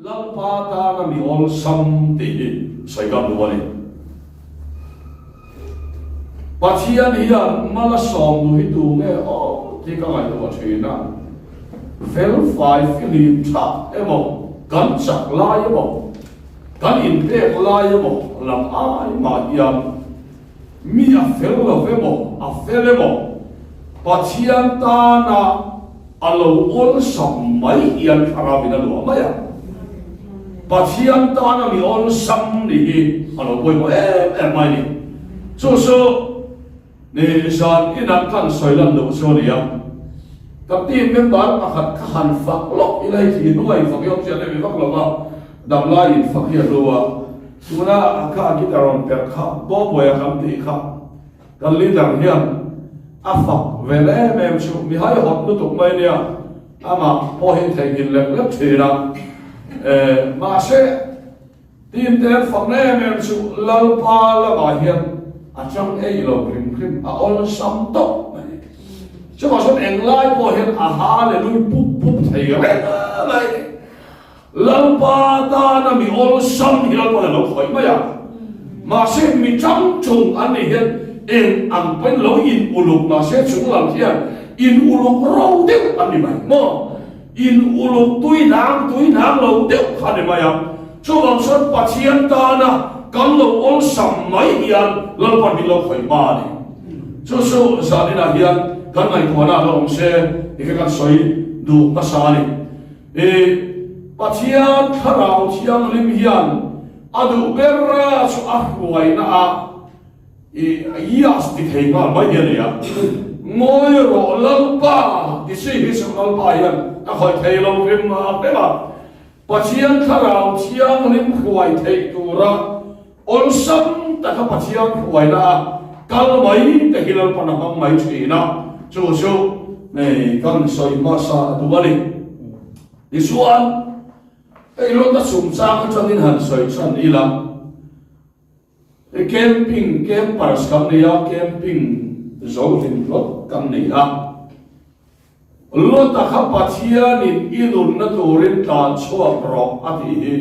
lalpa ta na mi ol sam ti sai gam lo ni pathian hian mala som nu hi tu nge o ti ka ngai to thina fel fai filim tha emo kan chak lai emo kan in pek lai emo lam ai ma yam mi a fel lo emo a fel emo pathian ta na alo ol sam mai hian kharabina lo ma ya pathian ta na mi ol sam ni alo poi mo mai ni so ne san ina kan soilan lo so ni ya tập tin member mà khát khăn phật lộc như này thì nuôi phật yêu chuyện này phật lộc à đam lai phật hiền rồi chúng ta khát cái đàn bè khát bố bồi khám thì khát cái leader hiền phật về lẽ mềm chịu mi hai học nó tục mấy nè mà bố hiền thầy hiền lệ lắm thì là mà sẽ tin tên phật lẽ mềm chịu lal pa là bà hiền trong ấy là krim ôn sắm tốt chứ mà số anh lai po hiện ha le lui pup thầy vậy này lần ba ta na mi ol sam hi lo pa lo khoi mà sẽ mi trắng trùng anh này hiện em ăn bên lối in uluk mà sẽ chúng làm gì in uluk rau tiêu anh này mà in uluk túi nang lâu tiêu anh này mà cho bằng số patient ta na cầm lo ol sam mai hiện lần pa mi lo khoi ma này cho số gia đình là hiện kan ngai ko na lo se kan soi du pasani pathian tharau thiang lim hian adu berra chu ahwai na a yas ti thei ma mai ne ya ngoi ro lalpa ti se hi su lalpa hian a khoi thei lo rim ma pe ma pathian tharau thiang lim khwai thei tura ol sam ta ka pathian khwai na kal mai te hilal panam mai thina chú này con soi masa tu bali đi xuống cái lúc ta sum sang cho nên hẳn soi chân đi làm cái camping campers cầm này camping dấu hình lót cầm này lót ta khắp pathia nên inun na turin tan chuak ro ati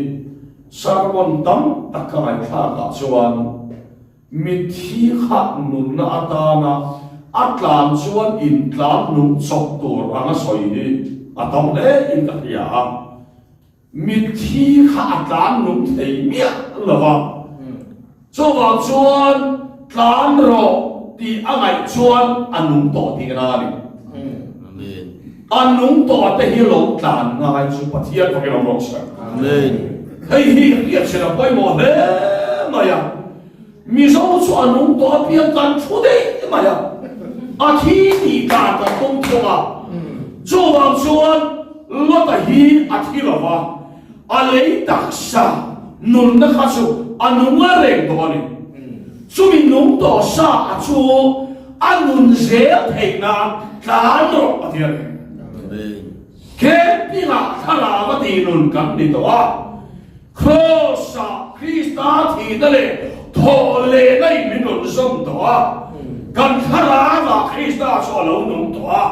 sarmon tam takai kha ka chuan mithi kha nun na atana atlan chuan in tlam nung chok tur anga soi ni atom le in ka ya mi thi kha atlan nung thei mia lova cho wa chuan tlan ro ti angai chuan anung to ti na ni amen anung to te hi lo tlan ngai chu pathian ko lo ro sa amen hei hi se la poi mo he maya mi so chu anung to pian kan chu de maya a thi ni ka ta tong chua cho wang chuan lo ta hi a thi lo wa a lei tak sa nun na kha chu anung a reng do ni chu min nung to sa a chu anun ze thei na ta no a thi ke pi na thala ma ti nun kam ni to a cross Christa thi da le tho le nei min nun som to a kan khara va Krista so lo nung to a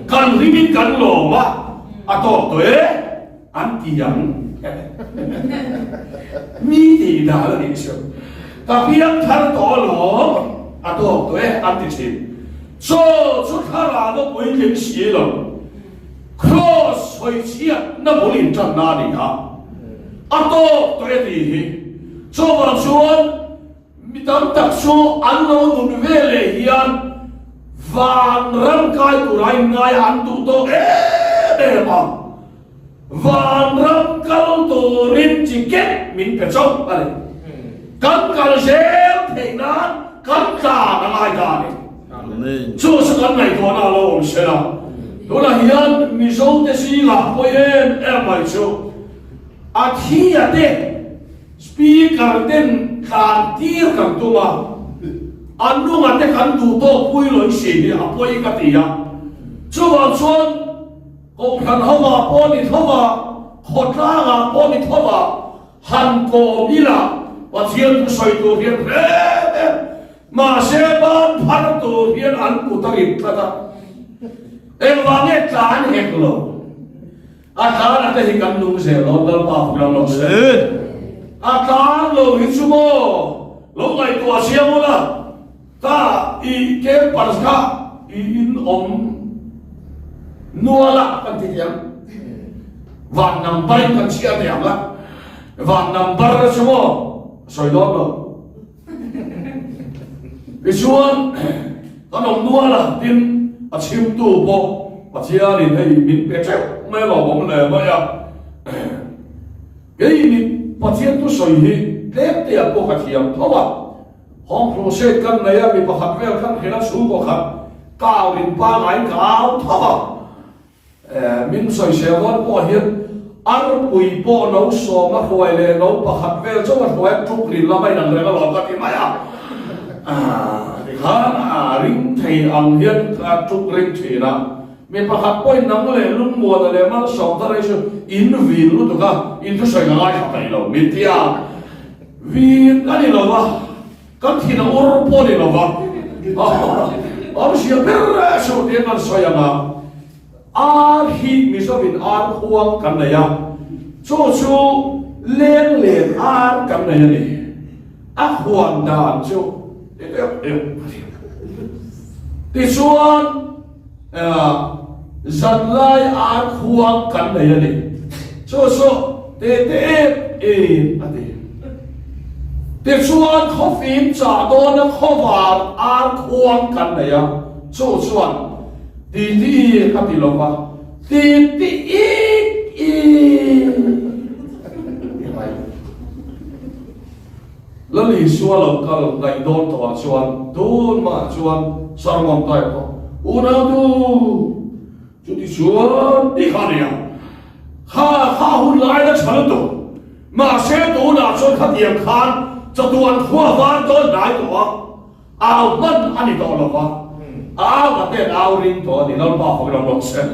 kan rimin kan lo ma ato to antiam mi ti da la ni so ta piang thar to lo ato to antichim so khara no poi ling xie lo cross hoi chia na bo lin chan na ni ha ato to ti hi so wa chuan mi tam tak so an lo nun vele hian van ram kai tu rai ngai an tu to ma van ram kal tu rin chi ket min pe chong ale kan kal sel thei na kan ta na ngai ga ni amen so kan ngai ko na lo om se la do la hian mi zo te si la po yen mai chu a thi a te speaker den kan tir kan tu ma anu ngate kan tu to pui loi si ni apoi ka ti ya chuan chuan ko kan hawa po ni thawa khotla ga po ni thawa han ko bila wa thian ku soi tu hian ma se ban phar tu hian an ku ta ri ta em wa nge tlan hek lo อาตาน่ะแต่ที่กันนุ่งเสียเราเราป่าของเราเราเสียอาตาเราหิชุโมเราไงตัวเสียหมดละถ้าอีเก็บปัสกาอีอินอมนัวละกันที่ยังวันนำไปกันเชียร์เนี่ยละวันนำไปละชั่วโมงสวยดอนเลยไปชวนตอนนนัวละดินอาชิมตู้โบอาเชียร์นี่ให้มินเปเจ้าไม่หลอกผมเลยไม่อะเฮ้ยนี่ปัจเจียนตัวสวยที่เล็บเตี้ยโบกระเทียมเพราะว่าห้องโปรเซสกันเลยมีประคับเวลกันเห็นแล้วสูงกว่าครับก้าวดินปลาไหลก้าวท่อมินสวยเสียวันพอเห็นอันปุยโปน้องสองมาคอยเลยน้องประคับเวลจังหวัดคอยทุกรินละไม่นั่งเลยก็หลอกกันที่ไม่อะดิฉันริงไทยอังเฮียนทุกริงทีนะมีประคับป่วยนั่งเลยลุ่มมัวแต่เลยมันสองทะเลชอินวินรู้ตัวกันอินทุสวยง่ายไปเรามิที่อ่ะวินอันนี้เราวะกันที่นั่งอุรพนี่เราวะอ๋อเสียเปร่าสุดที่นั่นสวยงามอาฮีมิสบินอาห่วงกันเลยอ่ะชูเลี้ยงอากันเลยนี่อาห่วงด่านชูที่ส่วนจันไลอาห่วงกันเลยนี่ชูเตอันนี้ที่ส่วนเขาฟินจ่าโดนเขาวางอาห่วงกันเลยอ่ะชูส่วนตีครับที่ลงมาตีอีแล้วนี่ชวนเราก็ไงโดนตัวชวนโดนมาชวนสารวัตรไปก็อุณหภูมิจุดที่ชวนที่ข้าเนี่ยข้าหุ่นลายแล้วฉันตัวมาเสียตัวน่ะชวนข้าเดียมขานจะตัวขั้วฟ้าต้นไหนตัวเอามันอันนี้ตัวหรอวะก็เต้นเอาริงตัวนี่เราบอกของเราหมดเส้น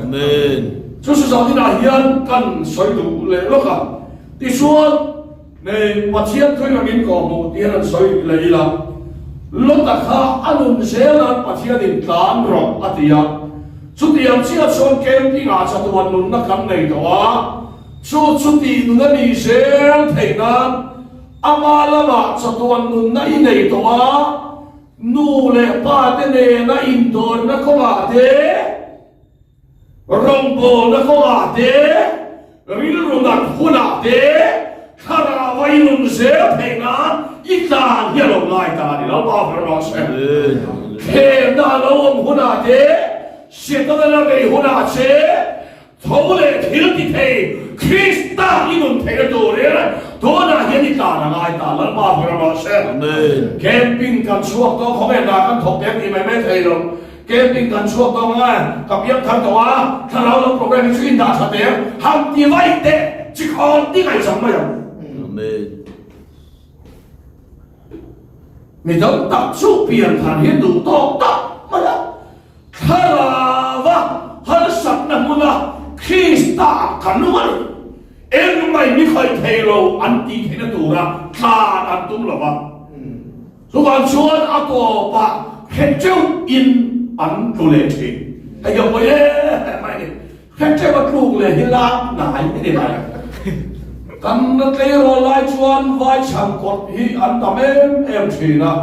就是说你那烟跟水土来了个，你说你把钱推到民国母点了水来了，落得他安顿些了把钱的干了啊的呀，出的要只要说给你牙齿都玩弄那干来的哇，出的那你些听那，阿妈了嘛，这都玩弄那一类的哇。นู่เลยป้าเตเนนะอินโดนนะเขาอาเดรองโบนะเขาอาเดริลรุนักหุ่นอาเดคาราวัยนุ่มเสียเพงานอีกตาเฮียลงไล่ตาดิเราบ้าเป็นรอเสียเทน่าเราหุ่นอาเดเสียตั้งแต่เราไปหุ่นอาเดทุเลยทิลติเทคริสต์อินุนเทตัวเรื่องตัวน่ะเห็นอีกตาหนังไอ้ตาแล้วบ้าเป็นรอเสียแคมปิ้งกันช่วงตัวเขาไม่ด่ากันถกแท็กที่ไม่เทลงแคมปิ้งกันช่วงตัวง่ายกับยังทำตัวถ้าเราลงโปรแกรมช่วยด่าชัดเจนทำที่ไว้เด็กจิคอนที่ไหนจำไม่ได้ไม่ต้องตัดสู้เปลี่ยนผ่านให้ดูต่อตัดมาแล้วถ้าเราว่าฮัลสัตนั่นมันละคริสต์กันนู่นเอ็งไม่มีใครเทโลอันตีเทนตัวละขาดอันตุ้มหรอวะสุวรรณชวนอาตัวปะเห็นเจ้าอินอันดูเลยทีไอ้ยังไม่ไม่เนี่ยเห็นเจ้าลูกเลยฮิลาหนายไม่ได้ไหมกันนั่นเลยเราไล่ชวนไว้ช่างกดฮีอันตามเอ็มทีนะ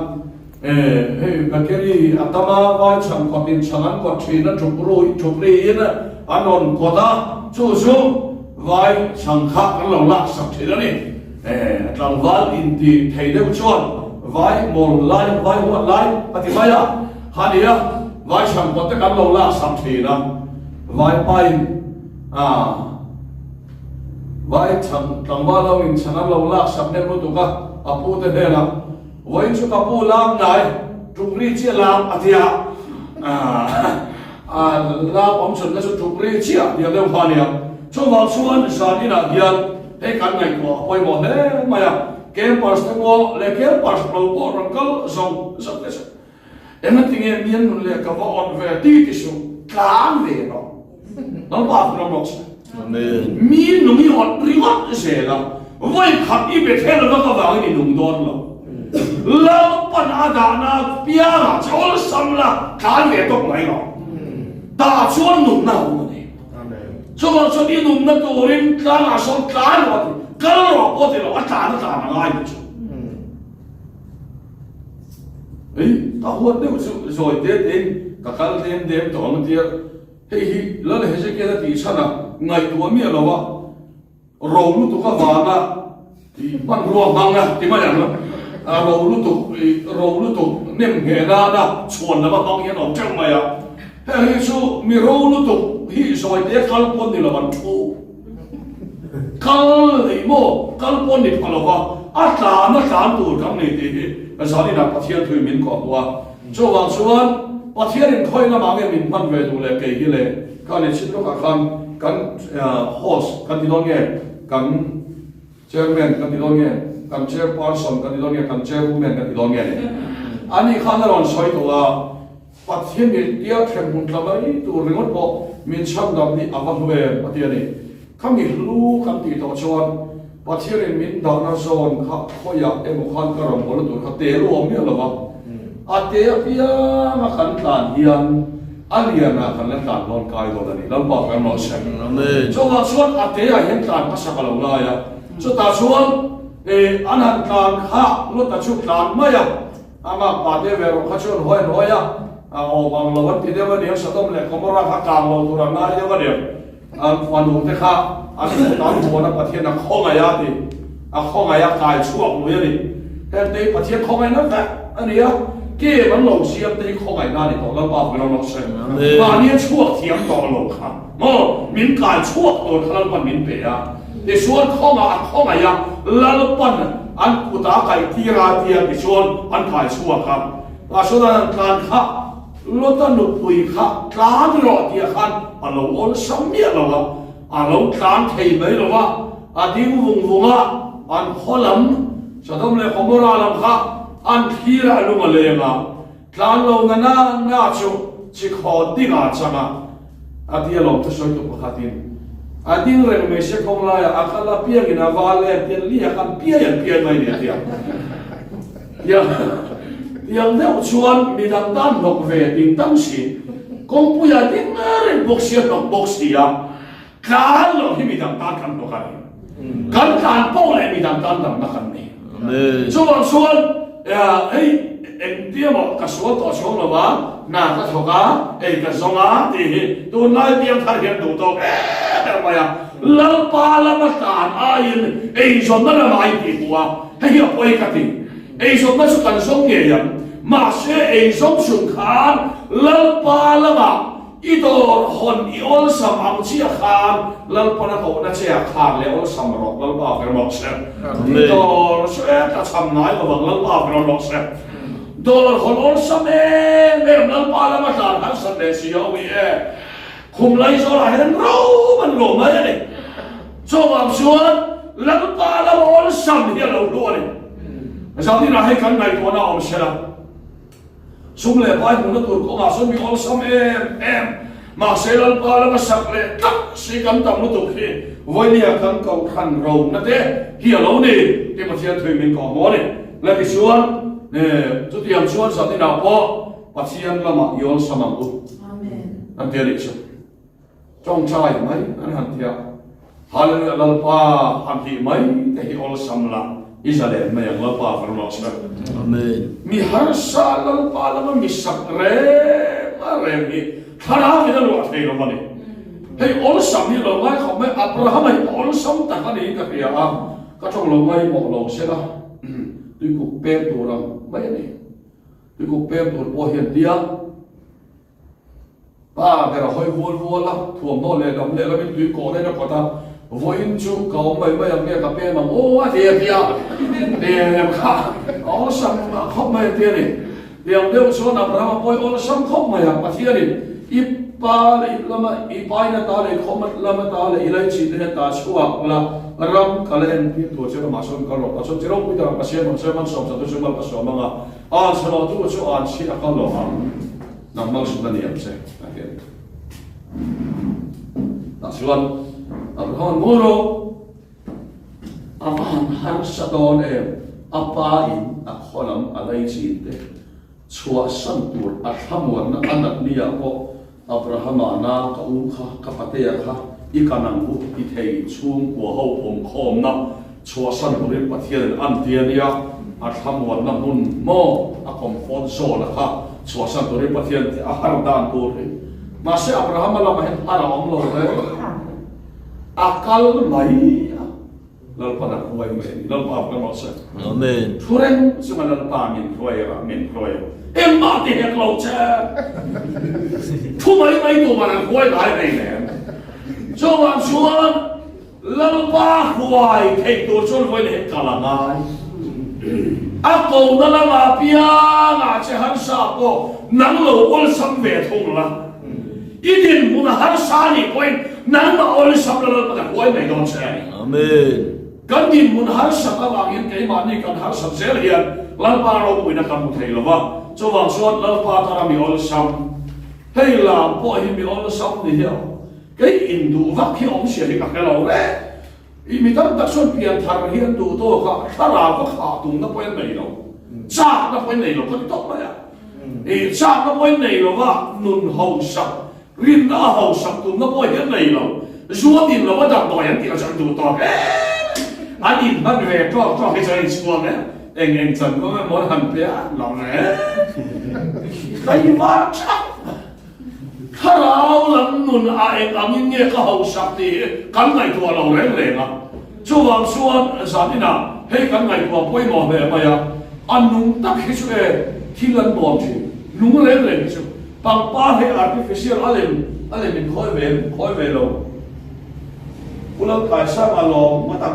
เฮ้ยกันแค่นี้อัตมาไว้ช่างกดดินช่างกดทีนะจุกรีนะอันนนกดอ่ะชูไว้ช่างข้ากันเราลักสักทีแล้วนี่จังหวะอินดีไทยเดียวชวนไว้มอลไล่ไว้หัวไล่ปฏิบัติฮะเดียไว้ช่างกดกันเราลักสักทีนะไว้ไปไว้ช่างจังหวะเราอินช่างเราลักสักเนี่ยรู้ตัวกันอาพูดได้ละไว้ชุกอาพูดลามไหนจุกรีเชี่ยลามอาทิยาลามผมสุดก็สุดจุกรีเชี่ยเดี๋ยวเดี๋ยวพาเนี่ยช่วงวันชวนสาธิตเดียนให้กันไงตัวไปหมดเลยมาอย่างเกมปัสต์ตัวเล็กเกมปัสต์เราโอ้รังกัลส่งสักเดือนเอ็มติงเงียนนุ่นเล็กกับว่าออนเวทีที่สุดกลางเวรนั่นบ้าคุณน้องบอกมีหนุ่มมีอดริวัตเสียละไว้ขับอีเบทเทลแล้วก็วางในหนุ่มโดนละแล้วปัญหาด่านาเปียร์จะเอาซ้ำละกลางเวรตกไหนหรอตาชวนหนุ่มน่าหัวนี่ cho vào cho đi nung na turin tlang a son tlang wa kal ro ko te lo atlan ta na ngai chu ấy ta huat ne rồi đến cả kal đến đến to ma tia hei hi la le he ke da ti sana ngai tu mi lo wa ro lu tu ka wa na ti pan ro bang na ti ma yang a ro lu tu nem nge na na chuan na ba bang yan om chang ma ya hei su mi ro lu tu hi rồi để kal pon ni lo ban thu kal ei mo kal pon ni pa lo wa a ta na ta tu kam ni ti a sa ni na pathian thui min ko wa cho wang chuan pathian in khoi na ma nge min man ve tu le ke hi le ka le chin lo ka kan host kan ti don nge kan chairman kan ti don nge kan chairperson kan ti don nge kan chairwoman kan ti don nge ani khan na ron soi to wa pathian ni dia them mun tlamai tu ringot po min cham dam ni awan hue pathian ni kami lu kan ti to chuan pathian in min da na zon kha khoya emo khan ka ram bol tu kha te lu om ni lo wa ate apia ma kan tan hian aliana kan la tan lon kai do ni lam pa kan no se amen cho wa chuan ate a hian tan pa sa ka lo la ya cho ta chuan anan tan kha lu ta chu tan ma ya ama pa de ve ro kha chuan hoi no ya o bang lo wat ti de wa ni sa dom le komora kha kang lo tu ra na ya wa de fan du te kha an tan ho na pathian na khong ya ti a khong ya kai chuak lu ya ni ten te pathian khong ai na ta ani ya ke man lo siam te khong ai na ni to la pa ko lo se ma ni chuak thiam to lo kha mo min kai chuak to khala pan min pe ya de suan khong ya la lo pan an ku ta kai ti ra ti ya ki suan an kai chuak kha pa so na kan kha lo ta nu pui kha tlan ro ti khan a lo ol sam mi lo wa a lo tlan thei mai lo wa a ding vung vunga an kholam sadom le khomora lam kha an khira lu ma le ma tlan lo na chu chi kho ti ga chama a dia lo ta so tu pakhatin a ding re me se kong la ya akala pia gina vale ten li kan pia mai ne tia ya yang leo chuan mi dang dan nok ve ding tang si kong pu ya ding ren bok sia nok bok sia kan lo hi mi dang dan kan to kan po le mi dang dan na kan ni chuan ya ei em tia mo ka so to so lo ba na ka thoka ei ka zonga ti tu nai tiang thar hian du to ma ya lal pa la ma tan ai ei zon na mai ti bua hei a poi ka ti ei zon na su kan zong nge yan ma se ei zong sun khan lal pa la ma i dor hon i ol sam ang chi khan lal pa na ko na che khan le ol sam ro lal pa fer mo se i dor se ta cham nai lo bang lal pa fer mo se dor hon ol sam lal pa la ma tan han san le si yo wi khum lai zo la hen ro man lo ma ya ni cho wang chuan lal pa la ol sam hi lo lo ni sao đi nào hay cần này của nào sẽ là sum lệ vai của nó tụt có mà sum bị all sam em mà sẽ là pa là sắc lệ tắc sẽ cần tầm nó tụt khi với nia cần cầu khăn rồng nó thế hiểu lâu đi thì mà thiên thủy mình có món này là cái xuân nè chú tiệm xuân sao đi nào po và thiên là mà all sam mà u anh tiền lịch sử trong trai mấy anh hẳn thiệt hal là pa hẳn thì mấy thì all sam là Israel ma yang lapa farlo sa amen mi harsa lapa lama mi sakre mare mi khara mi lo thei lo mani hei ol sam ni lo mai khom mai Abraham ai ol sam ta ka ni ka pia ka thong lo mai mo lo se la tu ku pe tu ram mai ni tu ku pe tu po hian dia pa ga hoi vol la thuam no le dam le la mi tu ko ne na ko ta voin chu cầu mày bây giờ nghe cà phê mà ô thiệt tiền khá ó sam khóc mày tiền này tiền đều số nào ra mà bôi ó sam khóc mày à thiệt này ipa lama ipai na ta le khomat lama ta le ilai chi ne ta chuak la ram kalen pi tu che ma son ka lo so che ro pi ta ka se man som sa tu se mal ka so ma an sa lo tu chu an si a ka lo ha nam mal su na ni am se ta chuan Abraham moro aman har sadon apa in akholam alai chi te chua san tur athamon na anak niya ko Abraham ana ka u kha ka pateya kha อีกนังบุอีเทยช่วงกัวเฮาผมคอมนะชัวสันบริปะเทียนอันเทียนเนี่ยอาทำวันนั้นหุ่นโมอาคอมฟอนโซนะครับชัวสันบริปะเทียนอาหารด้านตัวเลยมาเสียอับราฮัมมาละมาเห็นอาราอมโลเลยอาคัลไม่เราพนักรวยไม่เราพาไปมาเสียอาเมนทุเรศสมัยนั้นตามินรวยอะมินรวยเอ็มมาที่เห็นเราเจ้าทุกไม่ตัวมันรวยหลายเลยเนี่ยจงวันชวนเราพารวยเทตัวชวนรวยเห็นกาลงายอากูนั่นละมาเปียงอาเจหันซาโกนั่งโลอลสัมเวทงละอีดินมุนหันซานี่ก็นั่งมาอลสัมละละรวยไม่โดนเสียอาเมนกันดินมุนหันสักบางอย่างเกี่ยมันนี่กันหันสักเสียเรียนลัลปาเราปุยนักการมุทัยละวะจงวันชวนลัลปาทารามีอลสัมให้ลามพ่อให้มีอลสัมนี่เดียวก็อินดูวักที่อมเสียที่กับเราเลยอีมีตั้งแต่ส่วนเปลี่ยนทางเฮียนดูโต้ก็ถ้าเราก็ขาดตรงนั้นไปไหนเราจ้านั้นไปไหนเราก็ต้องไปอ่ะจ้านั้นไปไหนเราว่านุ่นเฮาสักรินน้าเฮาสักตรงนั้นไปไหนเราชัวดินเราว่าดักต่อยังที่เราจะดูต่ออันนี้มันเวทก็ให้ใจชัวเนี่ยเองจันก็ไม่หมดหันไปอ่ะเราเนี่ยใครมาชักถ้าเราหลังนุ่นอาเองอามินเนี่ยก็เอาสักทีกันไงตัวเราเร่งเลยนะช่วงส่วนสามีน่ะให้กันไงตัวป่วยหมอแบบไหนอ่ะอันนุ่งตักให้ช่วยที่ลันบอมที่นุ่งเร่งเลยช่วยบางป้าให้ artificial อะไรมันค่อยเวลงกุลกายสร้างอารมณ์มาตั้ง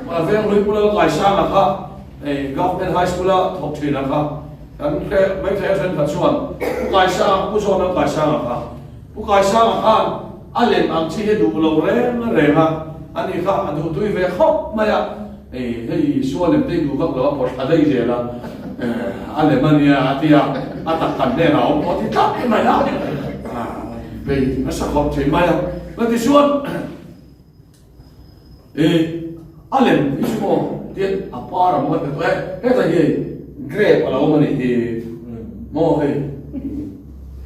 มาเรื่องลุยกุลกายสร้างนะครับgovernment high school ท็อปทีนะครับอันแค่ไม่ใช่เช่นปัจจุบันผู้กายสร้างผู้ชมนักกายสร้างครับผู้กายสร้างครับอะไรบางที่ให้ดูเราเร่งฮะอันนี้ครับอันดูด้วยเวทเขาไม่อะให้ส่วนเล็กดูก็เราพอได้เจอละอะไรมันเนี่ยที่อัตกันเนี่ยเราพอที่ทับยังไงนะไปไม่สักคนใช่ไหมอ่ะแล้วที่ส่วนอะไรที่ส่วนเดี๋ยวอาปาร์มันก็เฮ้ยแต่เฮ้ยเกรดอะไรมันนี่โม่เฮ้ย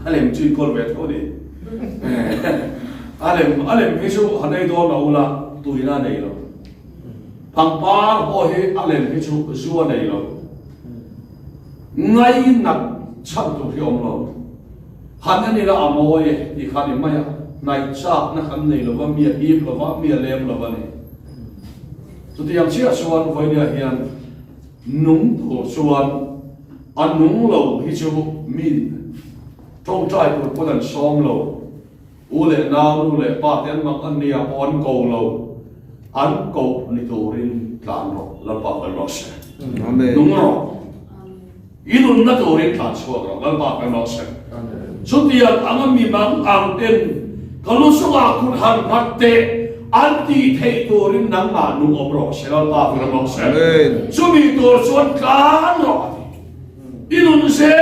อะไรมันชื่อคนเวทเขาดิอะไรที่ส่วนหันในตัวเราละตัวนี้น่าเนี่ยเราพังปาร์พอเฮ้ยอะไรที่ส่วนเนี่ยเราไงนักชักตัวที่อมเราหันนี่เราอโมยที่ขันนี่ไม่อะนายชักนักขันนี่เราว่ามีอีกเราว่ามีเลี้ยงเราว่านี่สุดที่ยังเชื่อส่วนไว้เนี่ยเฮียนนุ่งตัวส่วนอันนุ่งเราที่ชูมีตรงใจตัวคนนั้นซ้อมเราอุเลนาอุเลป้าเตียนมักอันนี้อันโกเราอันโกนี่ตัวรินกลางเราแล้วป้าเป็นรสนุ่งเราอีนุ่นนั่นตัวเรื่องการช่วยเราแล้วป้าเป็นรสสุดที่ยังอันมีบางอันเต็นก็รู้สึกว่าคุณหันมัดเตะอันที่เทตัวเรื่องนังมานุ่งอบรสแล้วป้าเป็นรสสุดมีตัวส่วนกลางเราอีนุ่นเสีย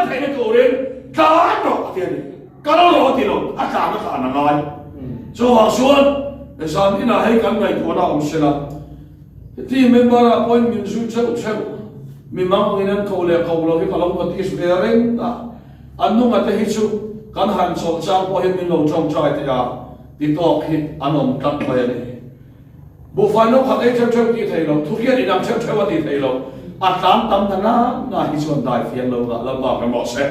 เทตัวเรื่องกลางเราเดี๋ยวนี้ก็เราที่เราอาการก็ขาดง่ายส่วนสามีน่ะให้กันไงตัวเราเสียที่เมื่อวานพอมีสุดเช่ามีมังงี้นั่นเขาเลยให้เขาลงมาที่สุดเรื่องอันนู้นมาที่สุดกันหันสองช่างพอเห็นมีลงช่องใจที่ที่ตอกที่อันนั้นกลับไปเลยบุฟานนกขัดเองเช่าที่ไทยเราทุกอย่างนี่นำเช่าที่ไทยเราอาจารย์ตั้มธนาหน้าที่ส่วนได้เฟียนเราละเราบอกกันหมดเสร็จ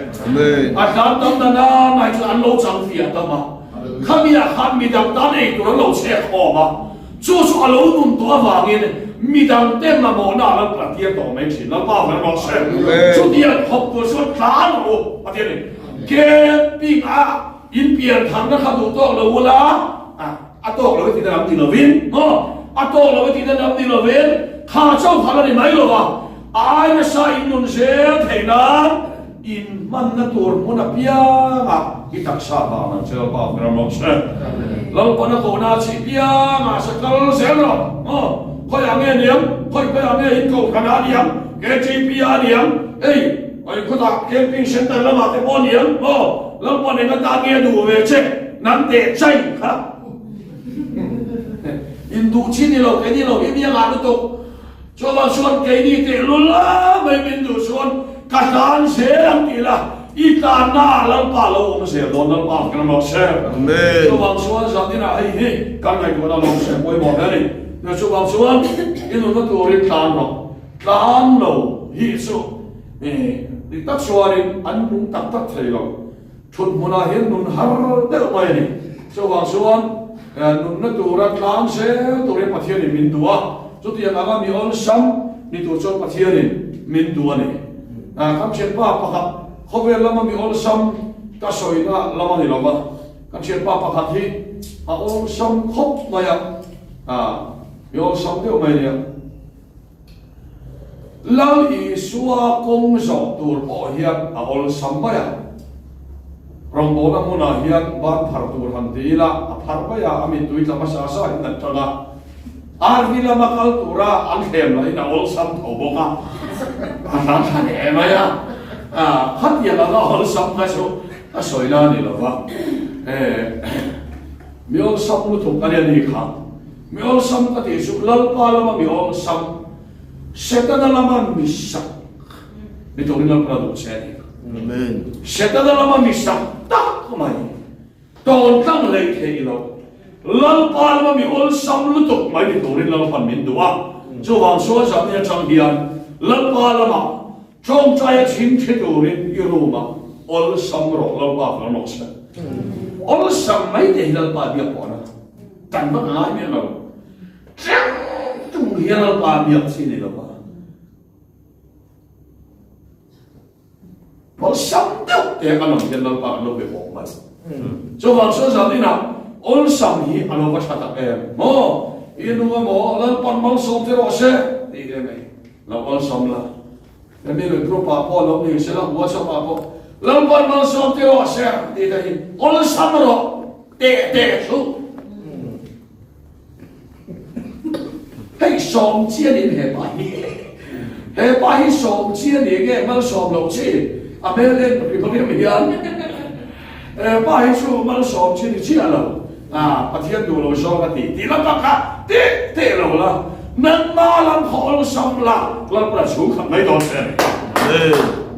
อาจารย์ตั้มธนาหน้าที่อันเราจังเฟียนตั้มมาข้ามีอาคารมีดังตั้งเองตัวเราเช็คคอมาจู่ๆเราหนุนตัววางเงินมีดังเต็มมาโมนาเราประเดี๋ยวต่อไม่ชินเราบอกกันหมดเสร็จชุดเดียวพบตัวส่วนกลางเราประเดี๋ยวนี้เก็บปีกอินเปลี่ยนทางนะครับดูโต๊ะเราละโต๊ะเราไม่ติดน้ำดีเราวินโต๊ะเราไม่ติดน้ำดีเราวินข้าเจ้าข้าเราได้ไหมล่ะไอ้ไม่ใช่อินโดนีเซียเท่านั้นอินมันนั่นตัวมันน่ะเพียงที่ตักชาบามันเชื่อป่าวกระมังเชื่อเราปนตัวน่าชิเพียงสักการะเสียหรอคอยอย่างเงี้ยเนี่ยคอยอย่างเงี้ยอินโกขนาดเนี้ยเกจิเปียเนี่ยเอ้ยไอ้คนตักเก็บปิ้งเซ็นเตอร์แล้วมาเตะบอลเนี่ยแล้วบอลเนี่ยก็ตาเงี้ยดูเวชนั่นเตะใจครับอินดูชินี่เราแค่นี้เราเห็นยังไงรู้ตัวชวนแกนี่เตะลุล่าไม่เป็นดูชวนกระดานเสียงทีละ ita na lalpa lo om se lo lalpa kan lo se Amen. so bang suan zatina ai he kan ngai ko na lo se moi mo ne na so bang suan inu na tu ri tan lo hi so di tak suarin an nung tak thei lo thut muna hen nun har de mai ni so bang suan nun na tu ra tlan se tu ri pathian ni min tua so ti anga mi on sam ni tu chon pathian ni min tua ni kam chen pa pakhat khovel lama mi ol sam ka soina lama ni lama kam chen pa pakhat hi a ol sam khop maya mi ol sam deu mai nia lal i suwa kong zo tur o hian a ol sam maya rong bona muna hian ban phar tur han tila a phar maya ami tuit lama sa sa in tanga arvi lama kal tura an hem la in a ol sam tho boka an han em maya khát giờ là nó sống cái sợi la này là vậy, miêu sống nó thuộc cái này khác, miêu sống cái gì sụp lal pa lama miêu sống, setan lama misak, itu orang produksi ini, setan lama misak tak kemai, tolong lagi itu, lal pa lama miêu sống nó thuộc mai itu orang lama min dua, coba soal samanya canggihan, lal pa lama trong trai chính thế đồ lên yêu mà ol sam ro lo ba lo sa ol sam mai de lo ba bia ko na tan ba ai me lo chang tung hi lo ba bia si ni lo ba ol sam đâu để cái lòng tiền lo ba lo be ko ma cho vào số giờ đi nào ol sam hi alo ba cha ta em mo inu mo lo pan mal som te ro se đi cái này lo ol sam la nên mình group apa lo ni sẽ là WhatsApp apa lần ban mang số tiêu sẽ đi đây ôn sắm rồi để số hay sòng chia đến hệ bài sòng chia đến cái mang sòng lộc chi à bên lên bị có điểm gì anh bài số mang sòng chia thì chia lâu bắt thiên đủ lâu sau cái tí lắm cả tí lâu là nên mà làm khó xong là làm ra số khắp mấy đòn xe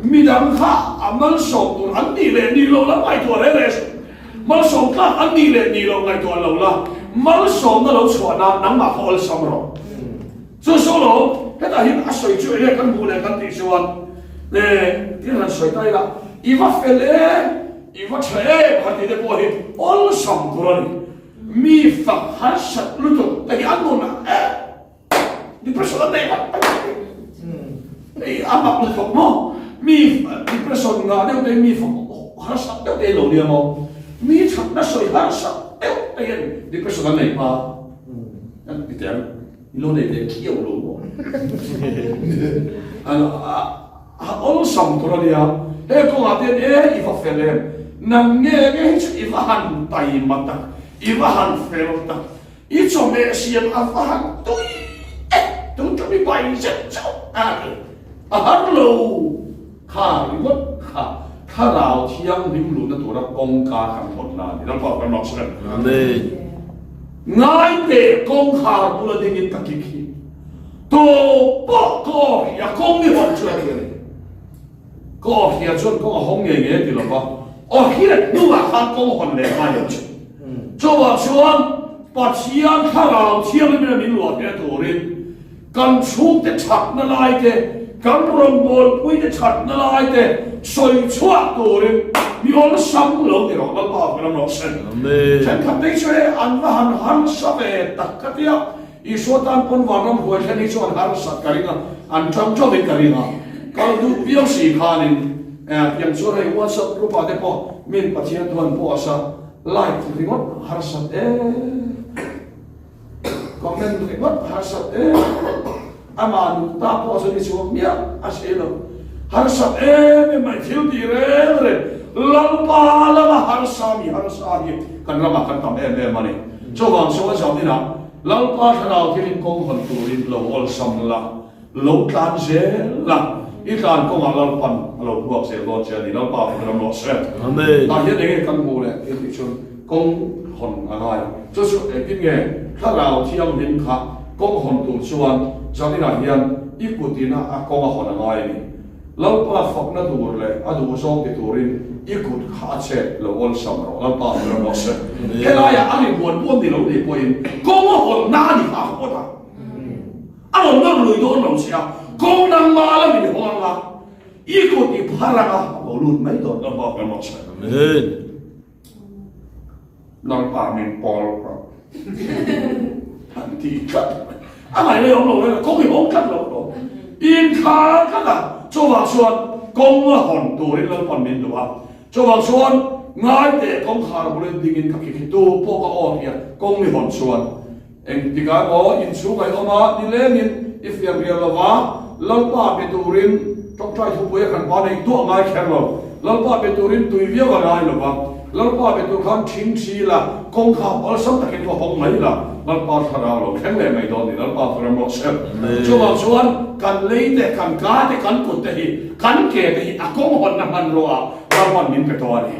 mi đam khá mang sòng tụi anh đi lên đi lâu lắm ai tuổi đấy mang sòng khá anh đi lên đi lâu ai tuổi lâu là mang sòng nó lâu chuẩn là nắng mà khó xong rồi so số lâu cái ta hiện à sợi chuối này căn bù này căn tỷ xuân nè cái là sợi tay là iva phê iva chơi phát đi để bồi ôn xong rồi mi phật hát sạch luôn rồi tại vì ăn luôn à di person này apa lu kok mo mi di person nga đeo tay mi phật hát sạch đeo tay lẩu liền mo mi thật nó sợi hát sạch đeo tay di person này mà đi theo lô này để kêu lô mo ôn xong rồi đi à he ko ngate e ifa felem nang nghe cái ifa han tay mata ifa han felta i cho me siam afa han tôi tôi cho mi bay rất cháu hello khá đi mất khá nào thiang lim lu na tu ra công ca khang hồn na đi nó bảo cái nó sẽ ngay để công khá tu là đi ta kiki to bỏ co ya công đi hoàn chuyện này có khi chọn có hông nghề nghề thì là bao khi là nu mà khang công hồn này mà nhiều chuyện cho vào chọn bắt chiang khá nào chiang lên mình luộc cái tổ lênกันชุกแต่ฉัดนั่นไรเตะกันรำบอลคุยแต่ฉัดนั่นไรเตะสวยชั่วตัวเลยมีอลซ้ำเราเดี๋ยวเราบ้ากันเราเส้นฉันทำได้ช่วยอันว่าหันสับเอตักกะเดียวอีส่วนตันปนวันน้ำหัวฉันอีส่วนหันสัตว์กันนะอันจำจ้องกันนะก็ดูเบี้ยวสีขานินยังส่วนให้วันสัตว์รูปอะไรพอมินปัจจัยตัวนั้นพอสัตว์ไล่ถึงว่าหันสัตว์คอมเมนต์ถึงว่าหันสัตว์อามานุตาพอสนิทชัวเมียอาเซลหันสัตว์ไม่ทิ้งดีเลยลังปาละมาหันสามีกันละมากันทำมันนี่ช่วงช่วงสองนี่นะลังปาเราที่ลิงกงหันตูรินเราอลซัมละเราการเซละอีการกงเราปันเราพวกเซลล์เจนี่เราปาเป็นเราเซลตอนนี้เองกันบูเลยที่ชนกงหันอะไรช่วยที่ไงถ้าเราเที่ยวลิงค่ะกงหันตูชวนจากนี้นะเฮียนอีกุตินะกงหันอะไรนี่ lalpa phok na tur le adu zong ti turin ikut kha che lo ol sam ro lalpa ro mo se hela ya ani buon di lo ni poin ko mo hol na ni ha ko ta alo na lu do no sia ko na ma la mi ho la ikut ti phara ka lo lu mai do lalpa ro mo se amen lalpa min pol ka anti ka ai le ông lo le ko ki ông ka lo in kha ka da cho vào xuân công hòn tuổi lên phần miền đúng không? Cho vào xuân ngay để công khai một lên tình hình các cái tu bộ các ông kia công đi hòn xuân em thì cái đó in số cái ông á đi lên in if you real là lâu ba bị turin trong trai thu bùi khăn ba này tu ngay khéo rồi lâu ba bị turin tùy việc vào ai rồi không? Lâu ba bị tu khăn chính trị là công khai ở sắp tại cái chỗ hồng mấy là lâu ba thà rồi khéo lệ mấy đó thì lâu ba phải một xem cho vào xuân kan leite kan kate kan kutehi kan ketehi akong hon naman roa lawan min petoni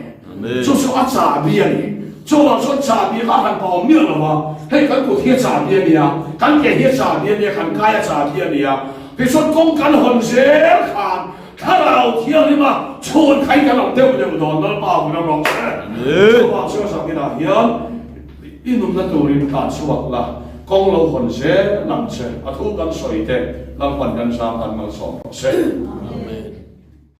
so acha biani so cha bi ka kan pa mi lo wa hei kan ku thia cha biani ya kan ke hia cha biani kan kaya cha biani ya pe so kong kan hon zel khan tharau thia ni ma chon khai kan long deu deu don dal pa bu na long so sa ki na hian inum na turin ka suak la công lâu hồn sẽ nằm sẽ thu căn soi thế làm phần căn sang căn mal sòng sẽ